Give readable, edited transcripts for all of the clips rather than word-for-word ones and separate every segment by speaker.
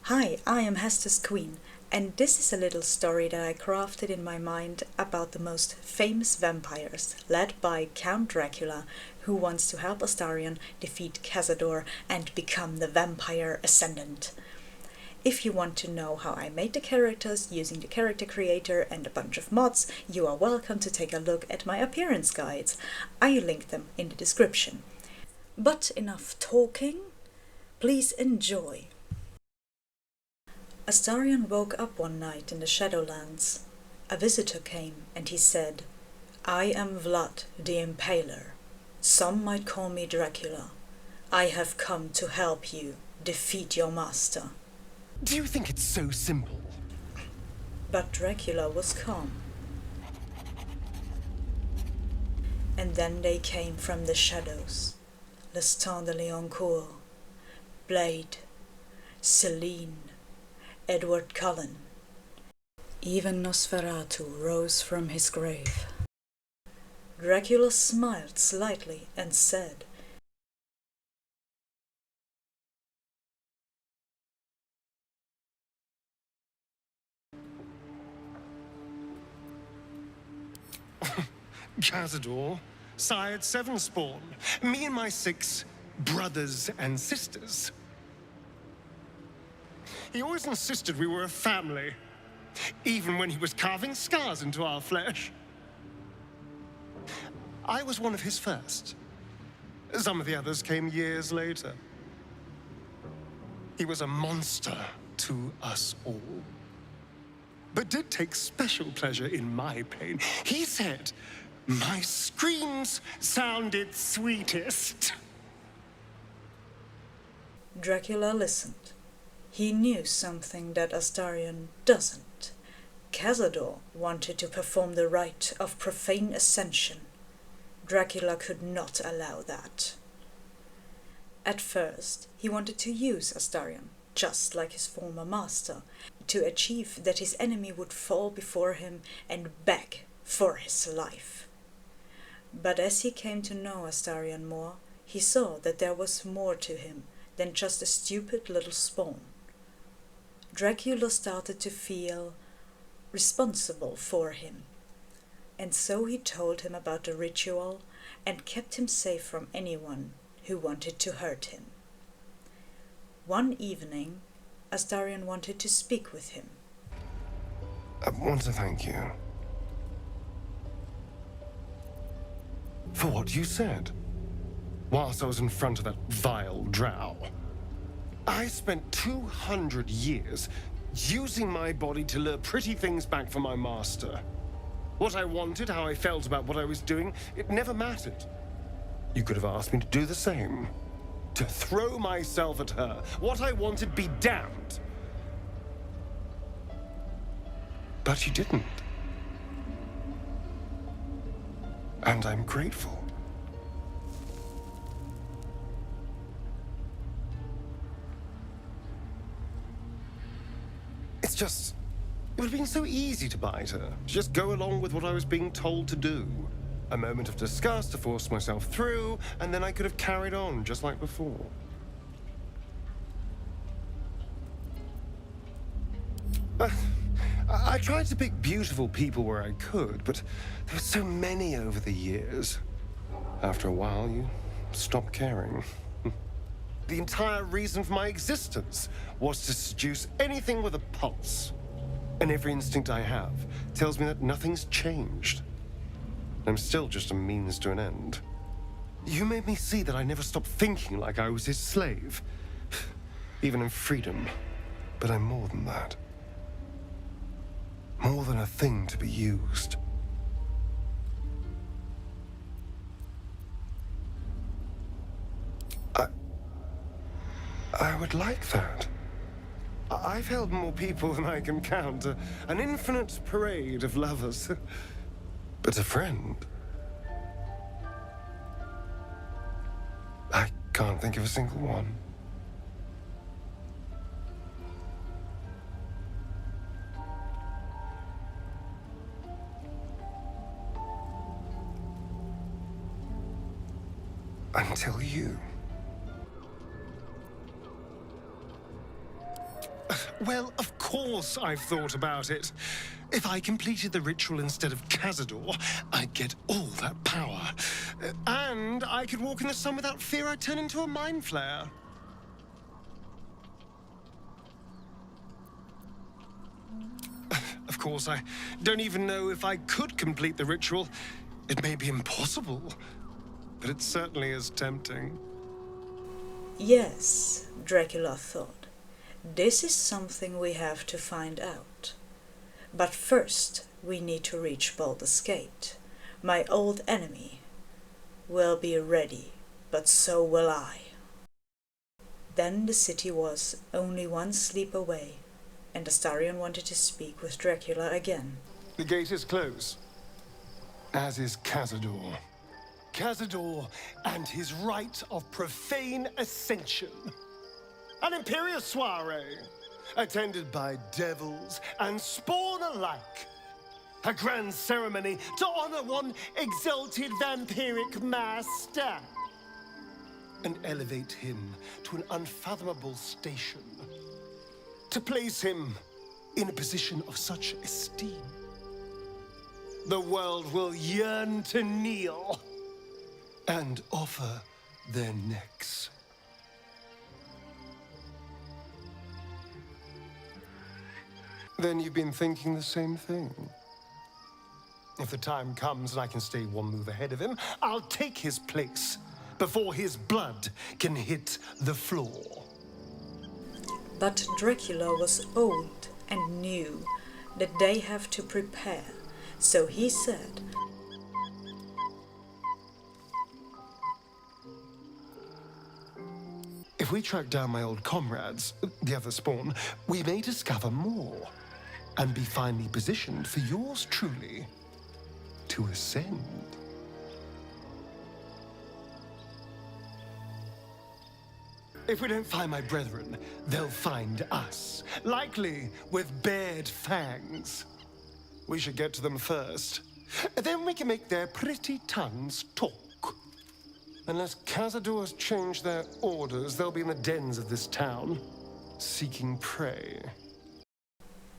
Speaker 1: Hi, I am Hester's Queen, and this is a little story that I crafted in my mind about the most famous vampires, led by Count Dracula, who wants to help Astarion defeat Cazador and become the vampire ascendant. If you want to know how I made the characters using the character creator and a bunch of mods, you are welcome to take a look at my appearance guides. I link them in the description. But enough talking, please enjoy. Astarion woke up one night in the Shadowlands. A visitor came, and he said, "I am Vlad the Impaler. Some might call me Dracula. I have come to help you defeat your master."
Speaker 2: Do you think it's so simple?
Speaker 1: But Dracula was calm. And then they came from the shadows. Lestan de Leoncourt, Blade, Celine, Edward Cullen. Even Nosferatu rose from his grave. Dracula smiled slightly and said,
Speaker 2: Cazador sired 7 spawn. Me and my 6 brothers and sisters. He always insisted we were a family, even when he was carving scars into our flesh. I was one of his first. Some of the others came years later. He was a monster to us all, but did take special pleasure in my pain. He said my screams sounded sweetest.
Speaker 1: Dracula listened. He knew something that Astarion doesn't. Cazador wanted to perform the rite of profane ascension. Dracula could not allow that. At first, he wanted to use Astarion, just like his former master, to achieve that his enemy would fall before him and beg for his life. But as he came to know Astarion more, he saw that there was more to him than just a stupid little spawn. Dracula started to feel responsible for him, and so he told him about the ritual and kept him safe from anyone who wanted to hurt him. One evening, Astarion wanted to speak with him.
Speaker 2: I want to thank you for what you said whilst I was in front of that vile drow. I spent 200 years using my body to lure pretty things back from my master. What I wanted, how I felt about what I was doing, it never mattered. You could have asked me to do the same. To throw myself at her. What I wanted, be damned. But you didn't. And I'm grateful. It's just, it would have been so easy to bite her, to just go along with what I was being told to do. A moment of disgust to force myself through, and then I could have carried on just like before. I tried to pick beautiful people where I could, but there were so many over the years. After a while, you stop caring. The entire reason for my existence was to seduce anything with a pulse. And every instinct I have tells me that nothing's changed. I'm still just a means to an end. You made me see that I never stopped thinking like I was his slave. Even in freedom. But I'm more than that. More than a thing to be used. I would like that. I've held more people than I can count. An infinite parade of lovers. But a friend? I can't think of a single one. Until you. Well, of course I've thought about it. If I completed the ritual instead of Cazador, I'd get all that power. And I could walk in the sun without fear I'd turn into a mind flayer. Of course, I don't even know if I could complete the ritual. It may be impossible, but it certainly is tempting.
Speaker 1: Yes, Dracula thought. This is something we have to find out. But first, we need to reach Baldur's Gate. My old enemy will be ready, but so will I. Then the city was only one sleep away, and Astarion wanted to speak with Dracula again.
Speaker 2: The gate is closed, as is Cazador. Cazador and his rite of profane ascension. An imperial soiree, attended by devils and spawn alike. A grand ceremony to honor one exalted vampiric master and elevate him to an unfathomable station. To place him in a position of such esteem, the world will yearn to kneel and offer their necks. Then you've been thinking the same thing. If the time comes and I can stay one move ahead of him, I'll take his place before his blood can hit the floor.
Speaker 1: But Dracula was old and knew that they have to prepare, so he said,
Speaker 2: if we track down my old comrades, the other spawn, we may discover more and be finally positioned for yours truly to ascend. If we don't find my brethren, they'll find us, likely with bared fangs. We should get to them first. Then we can make their pretty tongues talk. Unless Cazadors change their orders, they'll be in the dens of this town, seeking prey.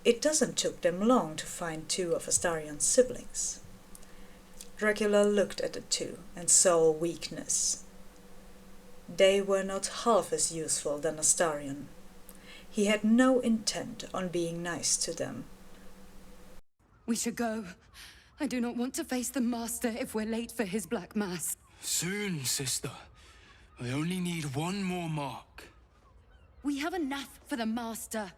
Speaker 1: It doesn't took them long to find two of Astarion's siblings. Dracula looked at the two and saw a weakness. They were not half as useful than Astarion. He had no intent on being nice to them.
Speaker 3: We should go. I do not want to face the Master if we're late for his Black Mass.
Speaker 4: Soon, sister. I only need one more mark.
Speaker 3: We have enough for the Master.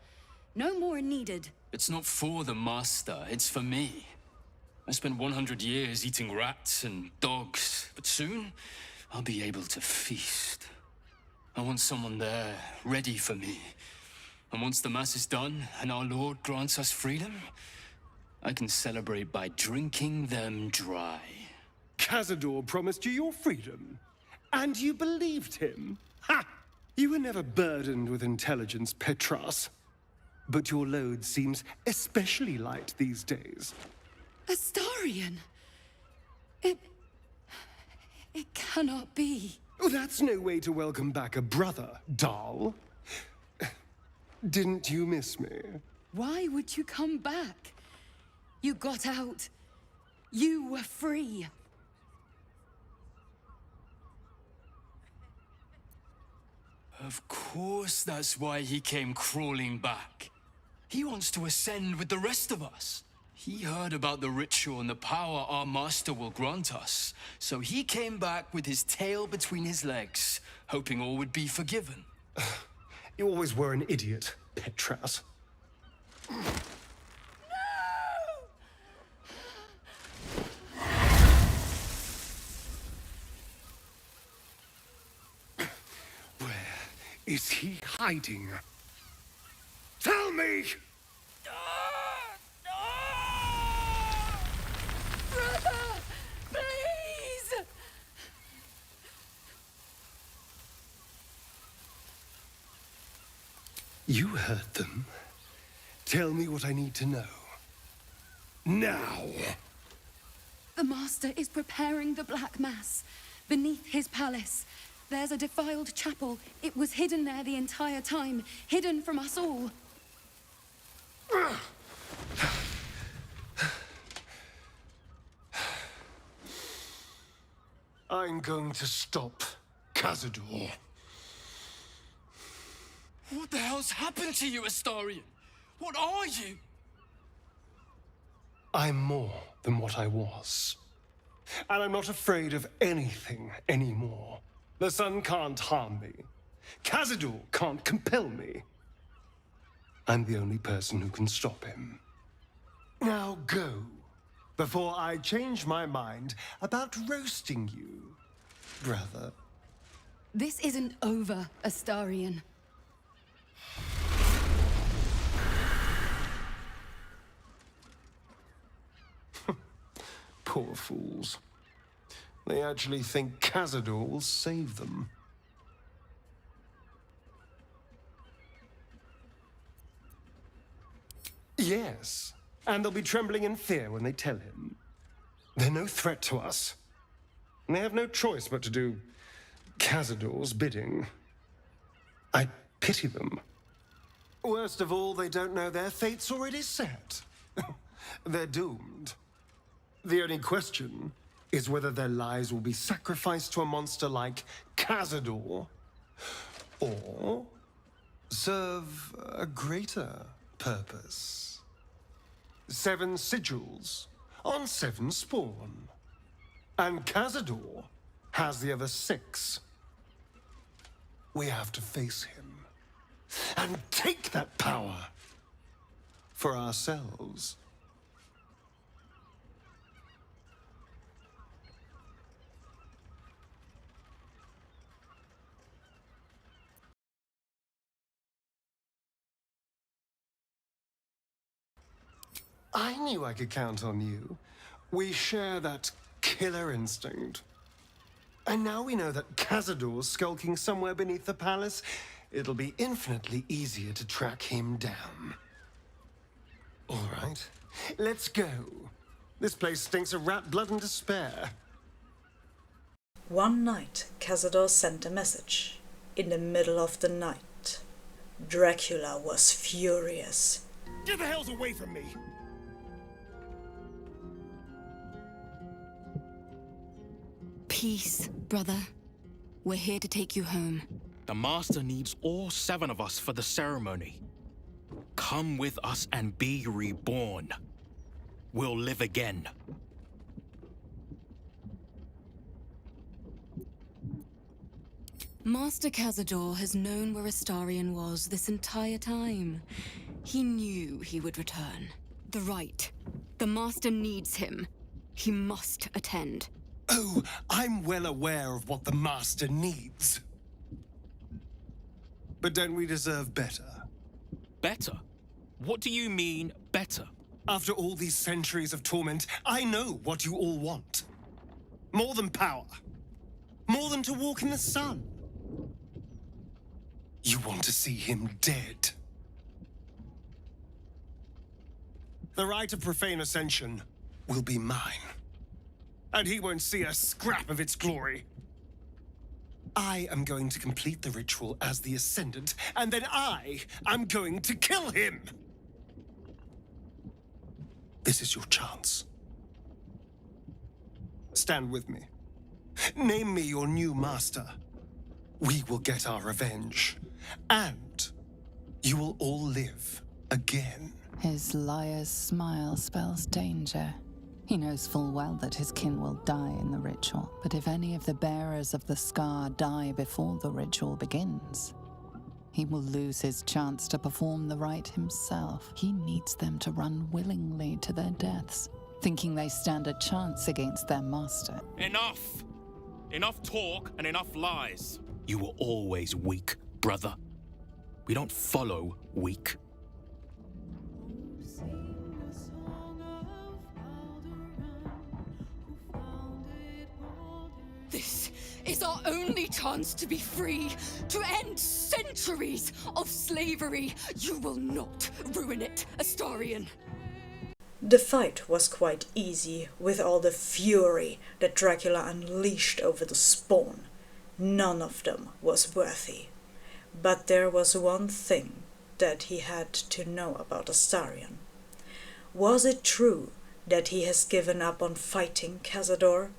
Speaker 3: No more needed.
Speaker 4: It's not for the Master, it's for me. I spent 100 years eating rats and dogs, but soon I'll be able to feast. I want someone there, ready for me. And once the Mass is done and our Lord grants us freedom, I can celebrate by drinking them dry.
Speaker 2: Cazador promised you your freedom, and you believed him? Ha! You were never burdened with intelligence, Petras. But your load seems especially light these days.
Speaker 3: Astarion! It cannot be.
Speaker 2: Oh, that's no way to welcome back a brother, doll. Didn't you miss me?
Speaker 3: Why would you come back? You got out. You were free.
Speaker 4: Of course that's why he came crawling back. He wants to ascend with the rest of us. He heard about the ritual and the power our master will grant us. So he came back with his tail between his legs, hoping all would be forgiven.
Speaker 2: You always were an idiot, Petras. Is he hiding? Tell me!
Speaker 3: Brother! Please!
Speaker 2: You heard them. Tell me what I need to know. Now!
Speaker 3: The Master is preparing the Black Mass beneath his palace. There's a defiled chapel. It was hidden there the entire time, hidden from us all.
Speaker 2: I'm going to stop Cazador.
Speaker 4: What the hell's happened to you, Astarion? What are you?
Speaker 2: I'm more than what I was. And I'm not afraid of anything anymore. The sun can't harm me. Cazador can't compel me. I'm the only person who can stop him. Now go, before I change my mind about roasting you, brother.
Speaker 3: This isn't over, Astarion.
Speaker 2: Poor fools. They actually think Cazador will save them. Yes, and they'll be trembling in fear when they tell him. They're no threat to us. And they have no choice but to do Cazador's bidding. I pity them. Worst of all, they don't know their fate's already set. They're doomed. The only question is whether their lives will be sacrificed to a monster like Cazador, or serve a greater purpose. 7 sigils on 7 spawn. And Cazador has the other 6. We have to face him and take that power for ourselves. I knew I could count on you. We share that killer instinct. And now we know that Cazador's skulking somewhere beneath the palace. It'll be infinitely easier to track him down. All right, let's go. This place stinks of rat blood and despair.
Speaker 1: One night, Cazador sent a message. In the middle of the night. Dracula was furious.
Speaker 2: Get the hells away from me!
Speaker 3: Peace, brother. We're here to take you home.
Speaker 5: The Master needs all 7 of us for the ceremony. Come with us and be reborn. We'll live again.
Speaker 3: Master Cazador has known where Astarion was this entire time. He knew he would return. The rite. The Master needs him. He must attend.
Speaker 2: Oh, I'm well aware of what the Master needs. But don't we deserve better?
Speaker 5: Better? What do you mean, better?
Speaker 2: After all these centuries of torment, I know what you all want. More than power. More than to walk in the sun. You want to see him dead. The right of profane ascension will be mine. And he won't see a scrap of its glory. I am going to complete the ritual as the Ascendant, and then I am going to kill him! This is your chance. Stand with me. Name me your new master. We will get our revenge. And you will all live again.
Speaker 6: His liar's smile spells danger. He knows full well that his kin will die in the ritual, but if any of the bearers of the scar die before the ritual begins, he will lose his chance to perform the rite himself. He needs them to run willingly to their deaths, thinking they stand a chance against their master.
Speaker 5: Enough! Enough talk and enough lies. You were always weak, brother. We don't follow weak.
Speaker 3: This is our only chance to be free, to end centuries of slavery. You will not ruin it, Astarion.
Speaker 1: The fight was quite easy with all the fury that Dracula unleashed over the Spawn. None of them was worthy. But there was one thing that he had to know about Astarion. Was it true that he has given up on fighting Cazador?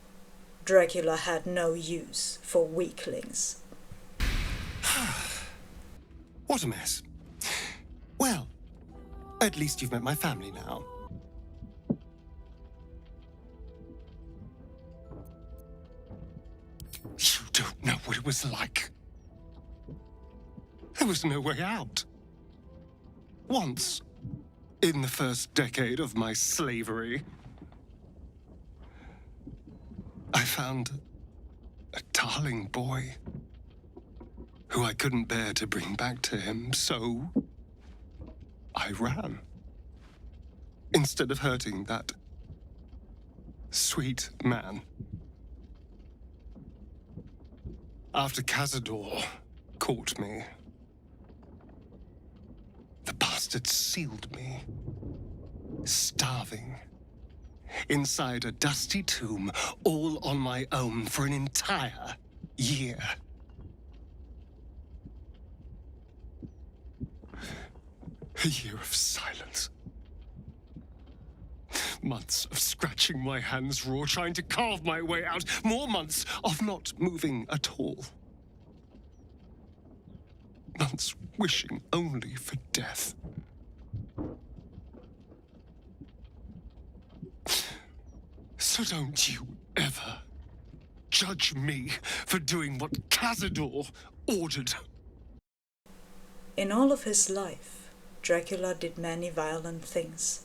Speaker 1: Dracula had no use for weaklings.
Speaker 2: What a mess. Well, at least you've met my family now. You don't know what it was like. There was no way out. Once, in the first decade of my slavery, I found a darling boy who I couldn't bear to bring back to him, so I ran. Instead of hurting that sweet man. After Cazador caught me, the bastard sealed me, starving, inside a dusty tomb, all on my own for an entire year. A year of silence. Months of scratching my hands raw, trying to carve my way out. More months of not moving at all. Months wishing only for death. So don't you ever judge me for doing what Cazador ordered.
Speaker 1: In all of his life, Dracula did many violent things,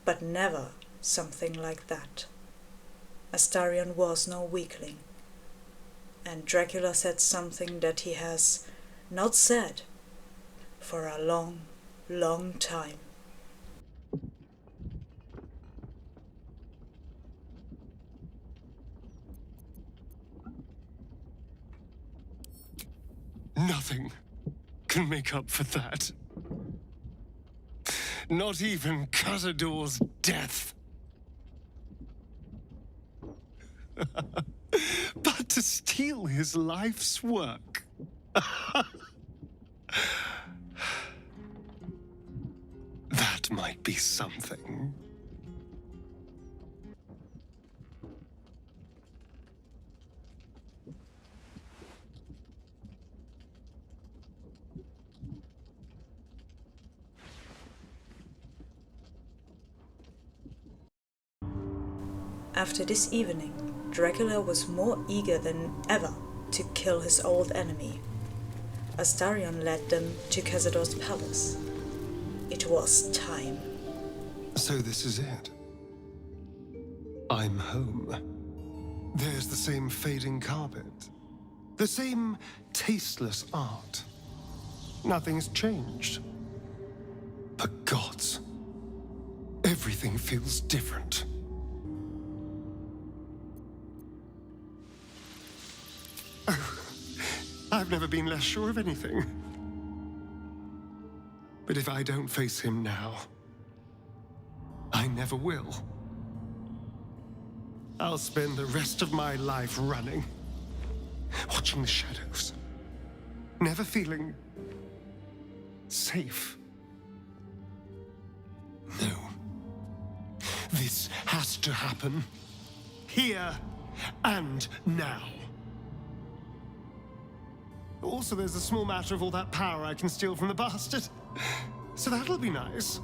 Speaker 1: but never something like that. Astarion was no weakling, and Dracula said something that he has not said for a long, long time.
Speaker 2: Nothing can make up for that. Not even Cazador's death. But to steal his life's work. That might be something.
Speaker 1: After this evening, Dracula was more eager than ever to kill his old enemy. Astarion led them to Cazador's palace. It was time.
Speaker 2: So this is it. I'm home. There's the same fading carpet. The same tasteless art. Nothing's changed. But gods, everything feels different. I've never been less sure of anything. But if I don't face him now, I never will. I'll spend the rest of my life running, watching the shadows, never feeling safe. No. This has to happen. Here and now. Also, there's a small matter of all that power I can steal from the bastard. So that'll be nice.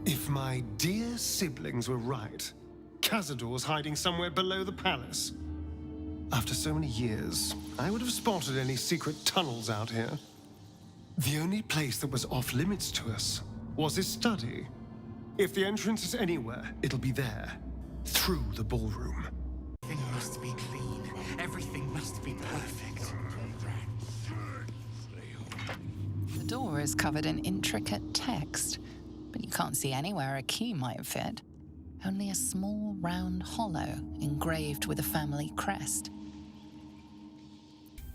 Speaker 2: If my dear siblings were right, Cazador's hiding somewhere below the palace. After so many years, I would have spotted any secret tunnels out here. The only place that was off limits to us was his study. If the entrance is anywhere, it'll be there. Through the ballroom.
Speaker 7: Everything must be clean. Everything must be perfect.
Speaker 6: The door is covered in intricate text, but you can't see anywhere a key might fit. Only a small round hollow engraved with a family crest.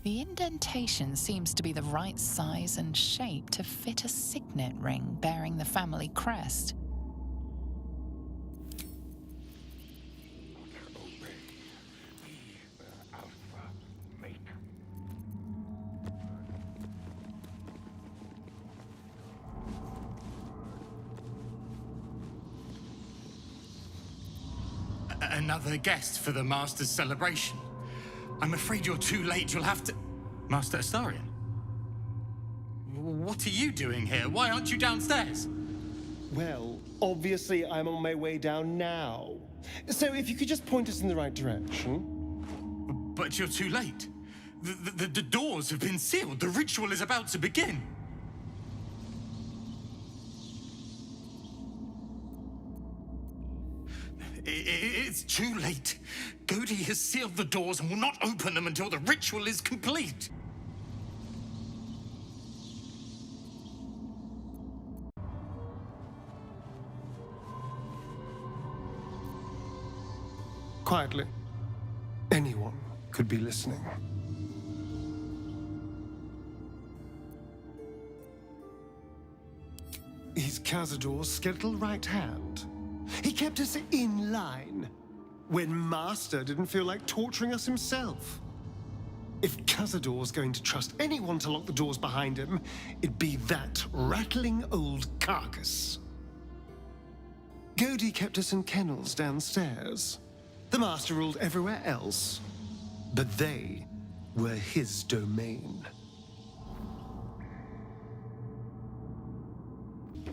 Speaker 6: The indentation seems to be the right size and shape to fit a signet ring bearing the family crest.
Speaker 7: Another guest for the Master's celebration. I'm afraid you're too late. You'll have to... Master Astarion? What are you doing here? Why aren't you downstairs?
Speaker 2: Well, obviously I'm on my way down now. So if you could just point us in the right direction.
Speaker 7: But you're too late. The doors have been sealed. The ritual is about to begin. It's too late. Godi has sealed the doors and will not open them until the ritual is complete.
Speaker 2: Quietly. Anyone could be listening. He's Cazador's skeletal right hand. He kept us in line when Master didn't feel like torturing us himself. If Cazador's going to trust anyone to lock the doors behind him, it'd be that rattling old carcass. Godi kept us in kennels downstairs. The Master ruled everywhere else, but they were his domain.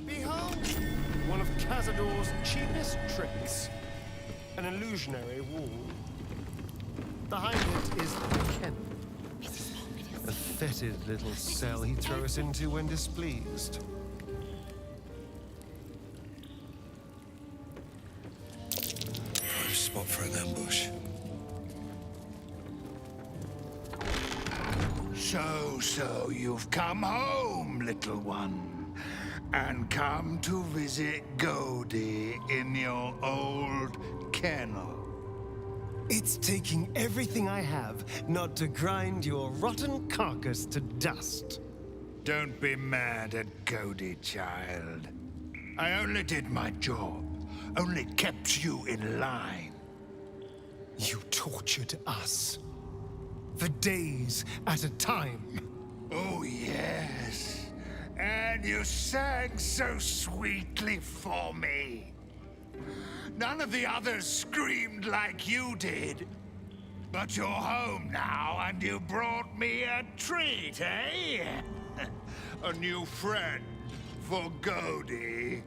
Speaker 2: Behold, one of Cazador's cheapest tricks. An illusionary wall. Behind it is the kennel. A fetid little cell he'd throw us into when displeased.
Speaker 8: Prime spot for an ambush.
Speaker 9: So you've come home, little one, and come to visit Godi in your old kennel.
Speaker 2: It's taking everything I have not to grind your rotten carcass to dust.
Speaker 9: Don't be mad at Godi, child. I only did my job, only kept you in line.
Speaker 2: You tortured us. For days at a time.
Speaker 9: Oh, yes. And you sang so sweetly for me. None of the others screamed like you did. But you're home now, and you brought me a treat, eh? A new friend for Godi.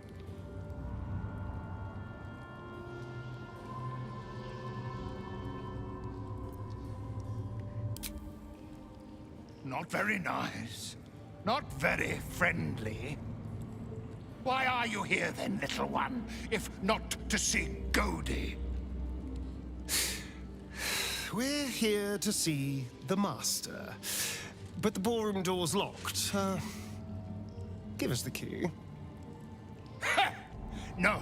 Speaker 9: Not very nice. Not very friendly. Why are you here then, little one, if not to see Godi?
Speaker 2: We're here to see the Master. But the ballroom door's locked. Give us the key.
Speaker 9: No,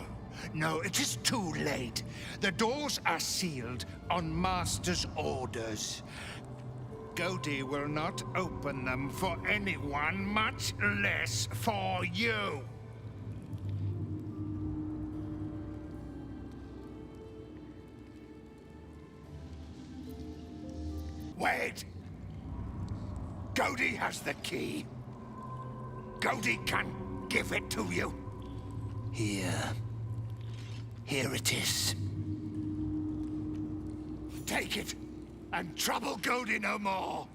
Speaker 9: it is too late. The doors are sealed on Master's orders. Godi will not open them for anyone, much less for you. Wait! Godi has the key. Godi can give it to you. Here it is. Take it, and trouble Godi no more.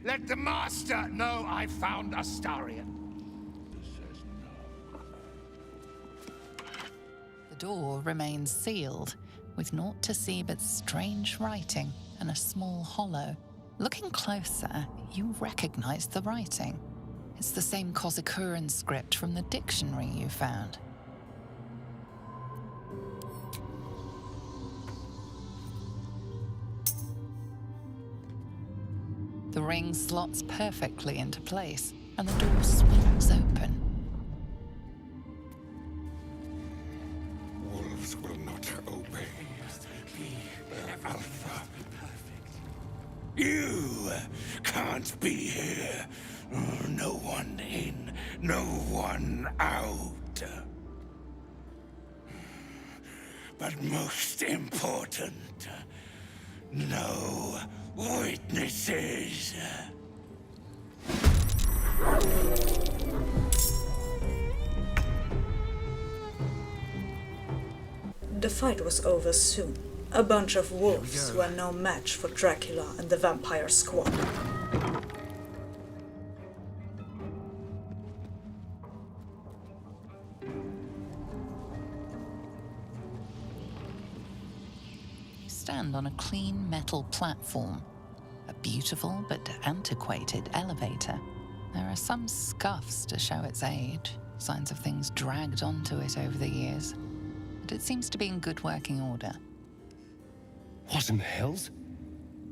Speaker 9: Let the Master know I found Astarion.
Speaker 6: The door remains sealed, with naught to see but strange writing and a small hollow. Looking closer, you recognize the writing. It's the same Cazador script from the dictionary you found. The ring slots perfectly into place, and the door swings open.
Speaker 8: Wolves will not obey. Alpha. You can't be here. No one in, no one out. But most important, no witnesses.
Speaker 1: The fight was over soon. A bunch of wolves were no match for Dracula and the vampire squad.
Speaker 6: You stand on a clean metal platform, a beautiful but antiquated elevator. There are some scuffs to show its age, signs of things dragged onto it over the years, but it seems to be in good working order.
Speaker 2: What in the hells?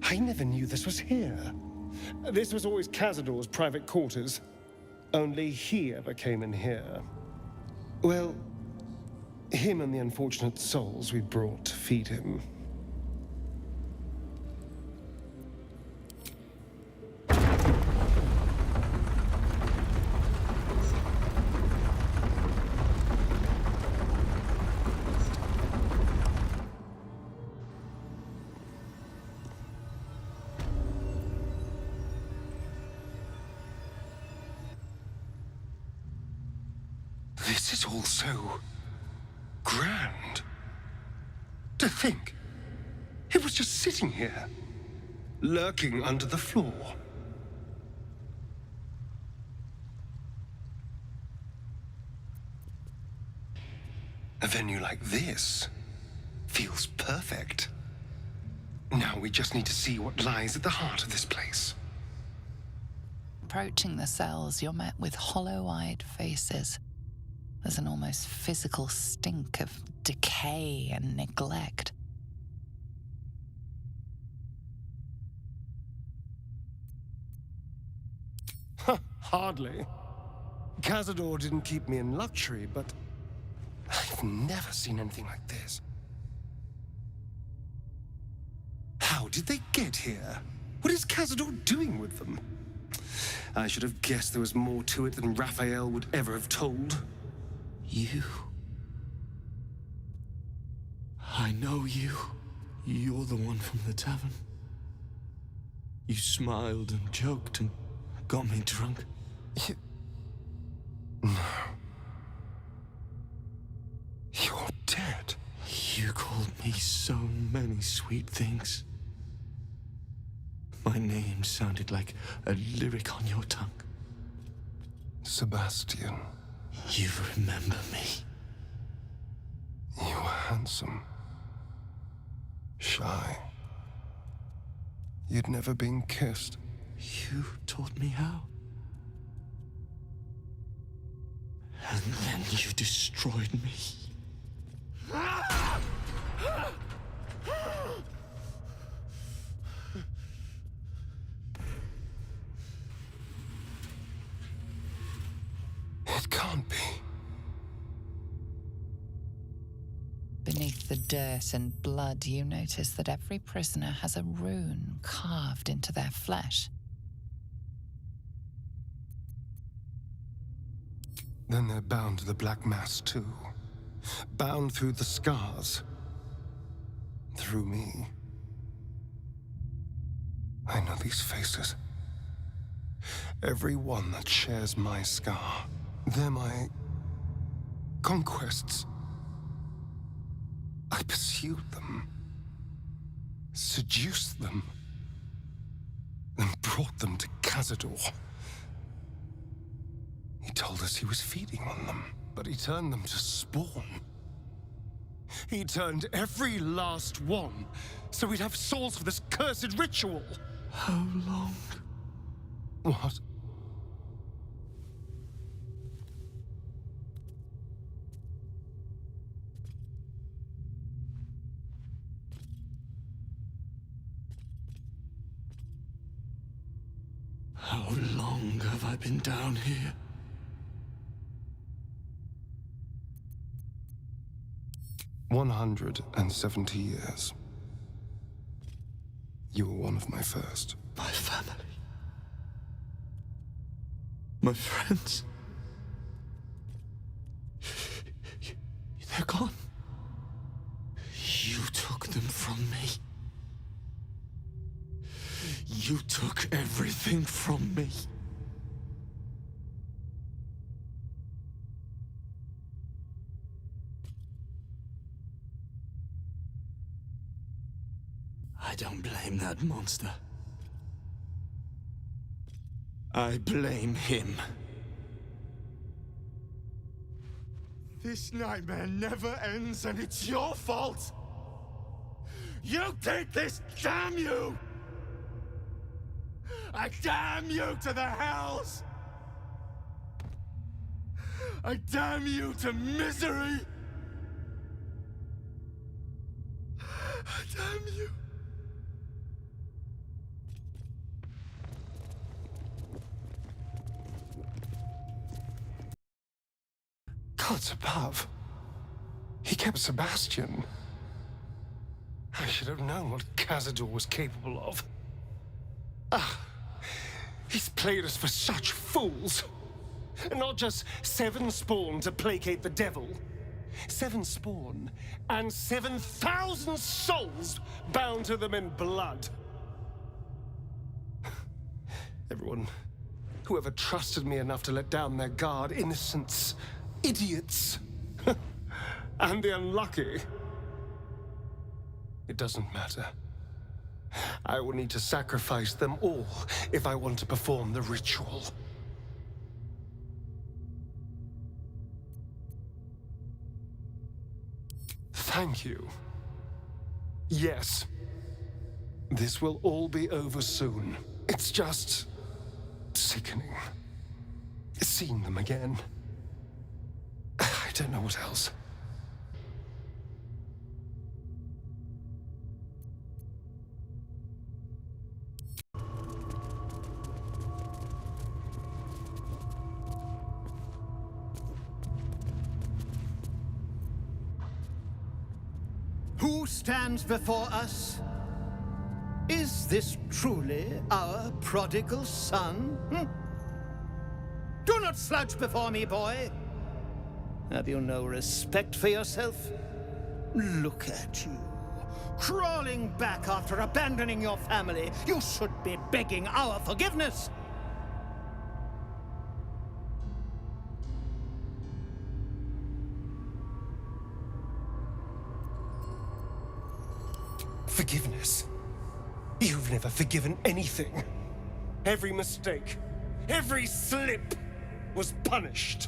Speaker 2: I never knew this was here. This was always Cazador's private quarters. Only he ever came in here. Well, him and the unfortunate souls we brought to feed him. This is all so grand. To think, it was just sitting here, lurking under the floor. A venue like this feels perfect. Now we just need to see what lies at the heart of this place.
Speaker 6: Approaching the cells, you're met with hollow-eyed faces. There's an almost physical stink of decay and neglect.
Speaker 2: Hardly. Cazador didn't keep me in luxury, but I've never seen anything like this. How did they get here? What is Cazador doing with them? I should have guessed there was more to it than Raphael would ever have told.
Speaker 5: You. I know you. You're the one from the tavern. You smiled and joked and got me drunk.
Speaker 2: No. You're dead.
Speaker 5: You called me so many sweet things. My name sounded like a lyric on your tongue.
Speaker 2: Sebastian.
Speaker 5: You remember me.
Speaker 2: You were handsome. Shy. You'd never been kissed.
Speaker 5: You taught me how. And then you destroyed me.
Speaker 2: It can't be.
Speaker 6: Beneath the dirt and blood, you notice that every prisoner has a rune carved into their flesh.
Speaker 2: Then they're bound to the Black Mass, too. Bound through the scars. Through me. I know these faces. Every one that shares my scar. They're my conquests. I pursued them. Seduced them. And brought them to Cazador. He told us he was feeding on them, but he turned them to spawn. He turned every last one, so we'd have souls for this cursed ritual.
Speaker 5: How long?
Speaker 2: What?
Speaker 5: How long have I been down here?
Speaker 2: 170 years. You were one of my first.
Speaker 5: My family. My friends. They're gone. You took them from me. You took everything from me.
Speaker 7: don't blame that monster. I blame him. This nightmare never ends, and it's your fault! You did this, damn you! I damn you to the hells! I damn you to misery! I damn you!
Speaker 2: Gods above. He kept Sebastian. I should have known what Cazador was capable of. He's played us for such fools. And not just 7 Spawn to placate the devil. 7 Spawn and 7,000 souls bound to them in blood. Everyone, whoever trusted me enough to let down their guard, innocents, idiots, and the unlucky. It doesn't matter. I will need to sacrifice them all if I want to perform the ritual. Thank you. Yes. This will all be over soon. It's just sickening. Seeing them again. I don't know what else.
Speaker 10: Who stands before us? Is this truly our prodigal son? Do not slouch before me, boy. Have you no respect for yourself? Look at you, crawling back after abandoning your family. You should be begging our forgiveness.
Speaker 2: Forgiveness? You've never forgiven anything. Every mistake, every slip was punished.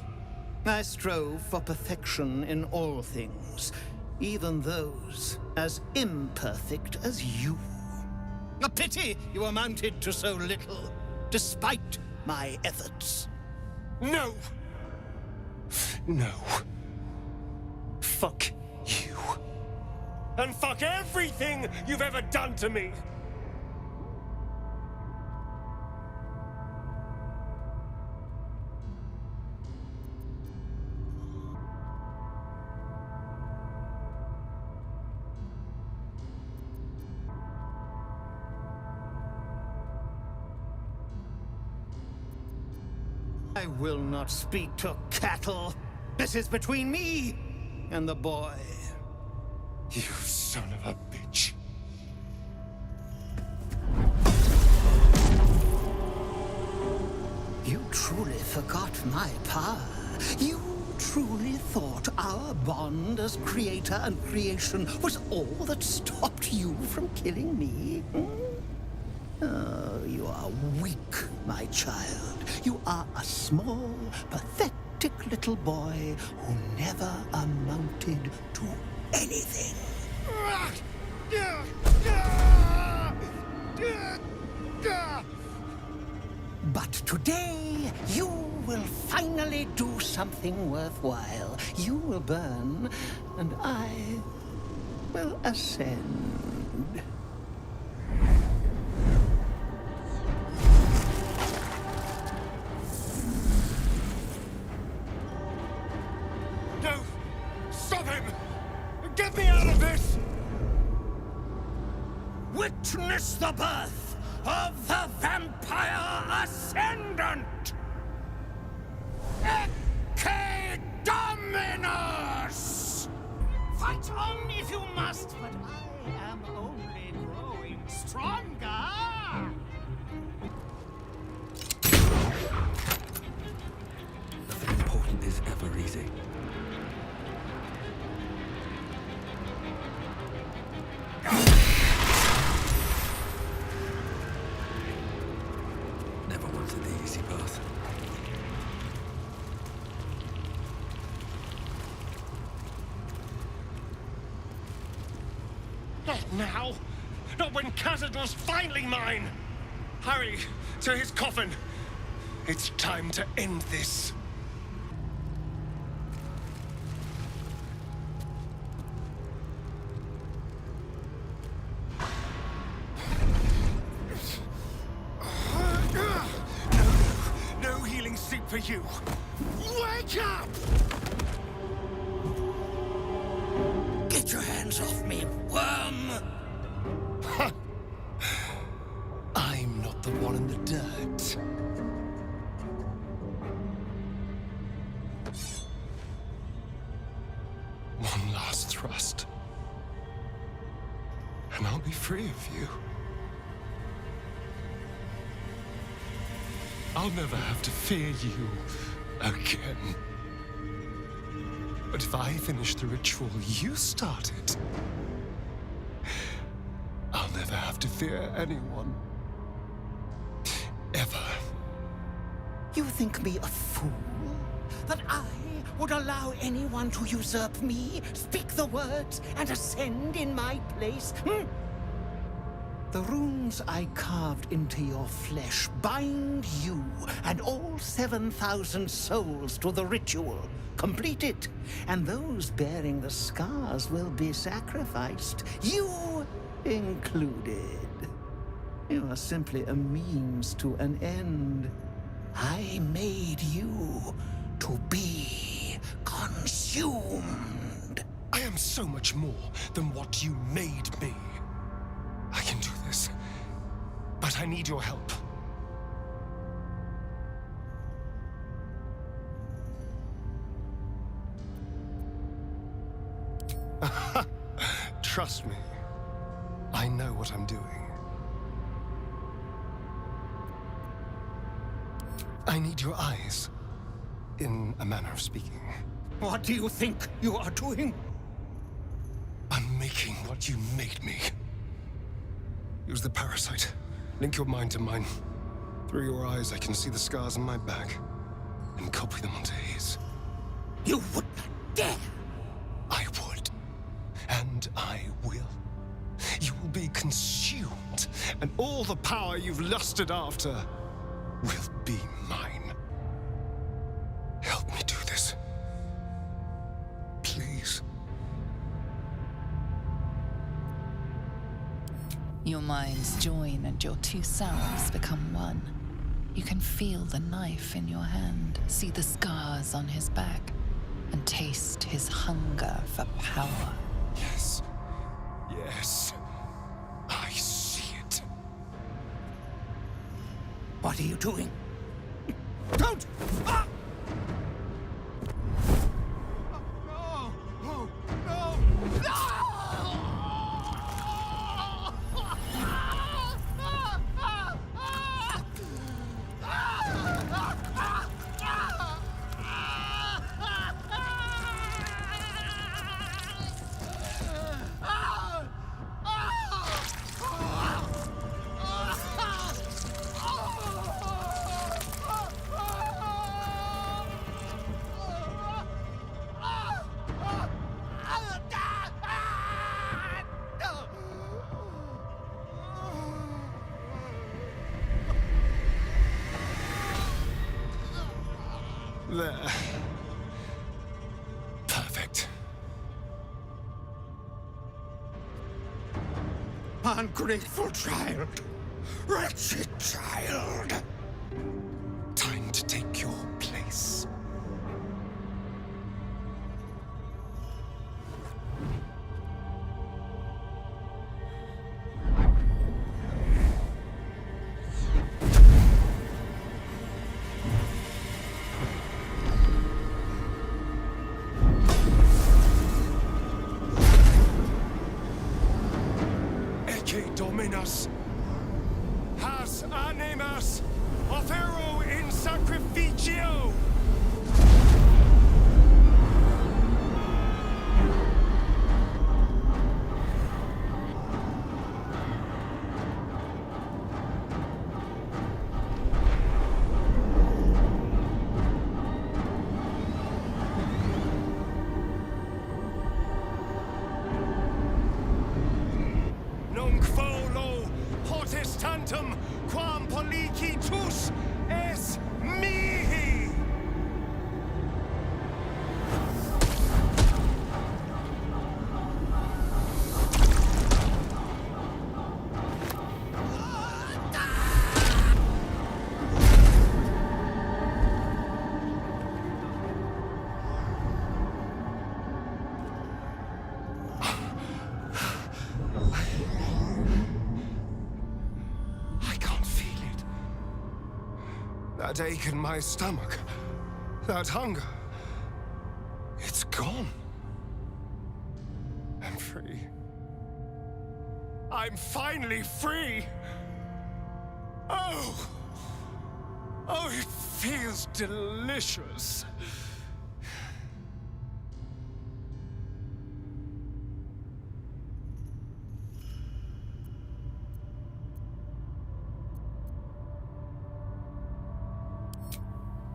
Speaker 10: I strove for perfection in all things, even those as imperfect as you. A pity you amounted to so little, despite my efforts.
Speaker 2: No! No. Fuck you. And fuck everything you've ever done to me!
Speaker 10: I will not speak to cattle. This is between me and the boy.
Speaker 2: You son of a bitch.
Speaker 10: You truly forgot my power. You truly thought our bond as creator and creation was all that stopped you from killing me? Oh, you are weak, my child. You are a small, pathetic little boy who never amounted to anything. But today, you will finally do something worthwhile. You will burn, and I will ascend.
Speaker 2: No! Stop him! Get me out of this!
Speaker 10: Witness the birth of the Vampire Ascendant! Ecce Dominus! Fight on if you must, but I am only growing stronger!
Speaker 8: Nothing important is ever easy. wanted the easy path.
Speaker 2: Not now! Not when Cazador's finally mine! Hurry to his coffin! It's time to end this. No healing soup for you. Wake up!
Speaker 10: Get your hands off me, worm!
Speaker 2: I'm not the one in the dirt. One last thrust. And I'll be free of you. I'll never have to fear you again. But if I finish the ritual you started, I'll never have to fear anyone. Ever.
Speaker 10: You think me a fool? That I would allow anyone to usurp me, speak the words, and ascend in my place? The runes I carved into your flesh bind you and all 7,000 souls to the ritual. Complete it, and those bearing the scars will be sacrificed, you included. You are simply a means to an end. I made you to be consumed.
Speaker 2: I am so much more than what you made me. I can do this, but I need your help. Trust me, I know what I'm doing. I need your eyes, in a manner of speaking.
Speaker 10: What do you think you are doing?
Speaker 2: I'm making what you made me. Use the parasite. Link your mind to mine. Through your eyes, I can see the scars on my back, and copy them onto his.
Speaker 10: You would not dare!
Speaker 2: I would. And I will. You will be consumed, and all the power you've lusted after will be mine. Help me do this. Please.
Speaker 6: Your minds join and your two selves become one. You can feel the knife in your hand, see the scars on his back, and taste his hunger for power.
Speaker 2: Yes. Yes. I see it.
Speaker 10: What are you doing? Don't! Ah!
Speaker 7: No! No! No!
Speaker 2: There. Perfect.
Speaker 10: Ungrateful child! Wretched child!
Speaker 2: Time to take your place. Dominus, has animas, offero in sacrificio. That ache in my stomach, that hunger, it's gone. I'm free. I'm finally free! Oh! Oh, it feels delicious.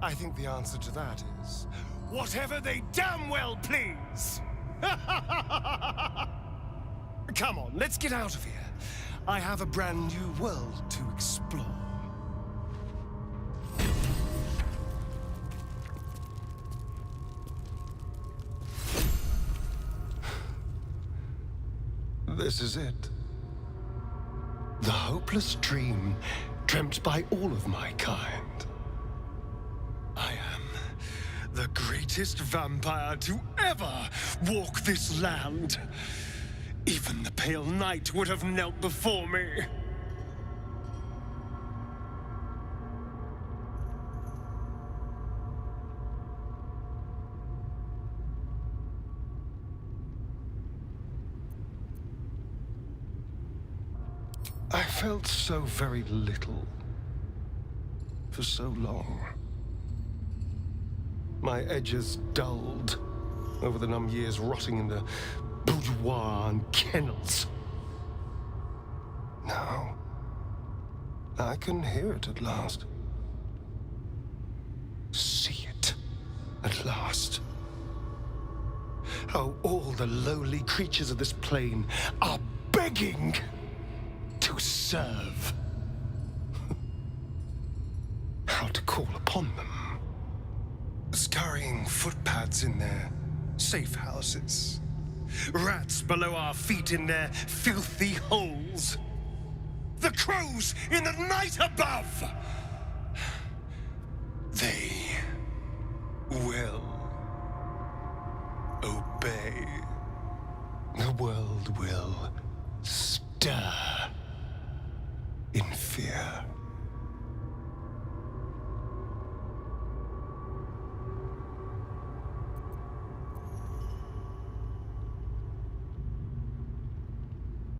Speaker 2: I think the answer to that is, whatever they damn well please! Come on, let's get out of here. I have a brand new world to explore. This is it. The hopeless dream dreamt by all of my kind. I am the greatest vampire to ever walk this land. Even the Pale Knight would have knelt before me. I felt so very little for so long. My edges dulled over the numb years rotting in the boudoir and kennels. Now, I can hear it at last. See it at last. How all the lowly creatures of this plane are begging to serve. How to call upon them. Scurrying footpads in their safe houses. Rats below our feet in their filthy holes. The crows in the night above. They will obey. The world will stir in fear.